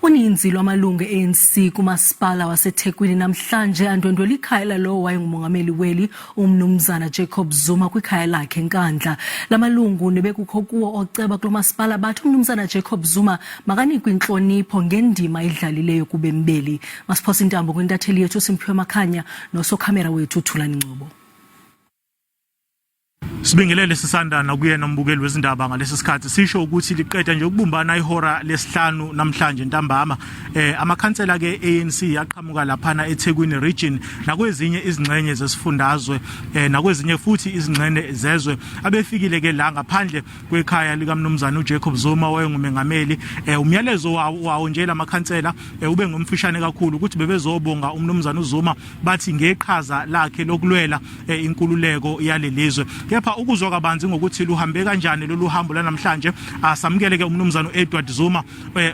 Uninzi lwamalungu ANC kumasipala waseThekwini namhlanje andwendwela ikhaya lalowo wayengumongameli weli uMnumzana Jacob Zuma kwikhaya lakhe eNkandla. Lamalungu nebekukho kuwo oceba kulo masipala bathi uMnumzana Jacob Zuma makanikwe inhlonipho ngendima idlalileyo kubembeli. Masiphosa intambo kwintatheli yethu Simphiwe Makhanya nosokhamera wethu Thulani Ngcobo. Sibingelele sisanda nakuyena umbukeli wezindaba ngalesi sikhathi sisho ukuthi liqeda nje ukubumbana ihora lesihlanu namhlanje ntambama amakhansela ke ANC yaqhamuka laphana eThekwini region nakwezinye izingxenye zesifundazwe nakwezinye futhi izingxenye zezwe abefikile ke la ngaphandle kwekhaya lika Mnumzana uJacob Zuma wayengumengameli umyalezo wawo nje lamakhansela ube ngomfishane kakhulu ukuthi bebezobonga uMnumzana uZuma bathi ngeqhaza lakhe lokulwela inkululeko yalelizwe. Kepha ukuzwa kabanzi ngokuthi luhambe kanjani lolu hambo lanamhlanje asamukele ke uMnumzana Edward Zuma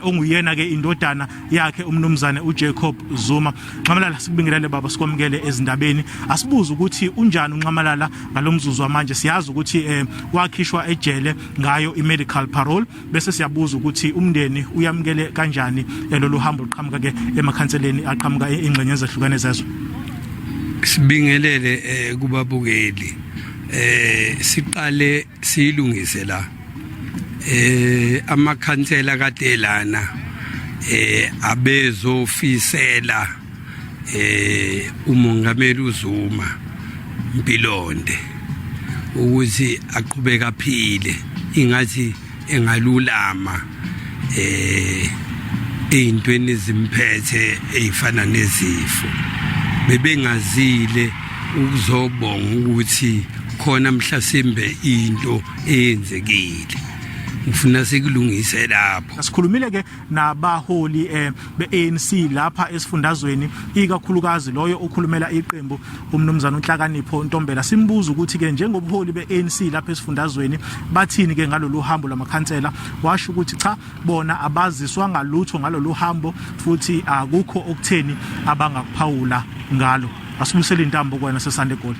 onguyena ke indodana yakhe uMnumzana uJacob Zuma. Nxamalala sikubingelele baba sikwamukele ezindabeni asibuza ukuthi unjani uNxamalala ngalomzuzu manje siyazi ukuthi wakhishwa ejele ngayo imedical parole bese siyabuza ukuthi umndeni uyamukele kanjani lolu hambo liqhamuka ke emakhanseleni aqhamuka ingxenye ezahlukene zezwe. Sibingelele kubabukeli siqale silungise la amakhansela kaDelana abezofisela umongameli uZuma Mpilonde ukuthi aqhubeka aphile ingathi engalulama ezintweni ezimphethe ezifana nezifo bebengazile ukuzobonga ukuthi khona mhlasimbe into eyenzekile ngifuna sikulungise lapho. Sikhulumile ke nabaholi beANC lapha esifundazweni ikakhulukazi loyo okhulumela iqembu uMnumzana uNhlakanipho Ntombela simbuza ukuthi ke njengobuholi beANC lapha esifundazweni bathini ke ngalolu hambo lamakhansela washo ukuthi cha bona abaziswa ngalutho ngalolu hambo futhi akukho okutheni abangakuphawula ngalo. Asibusele intambo kwena sesande Goli.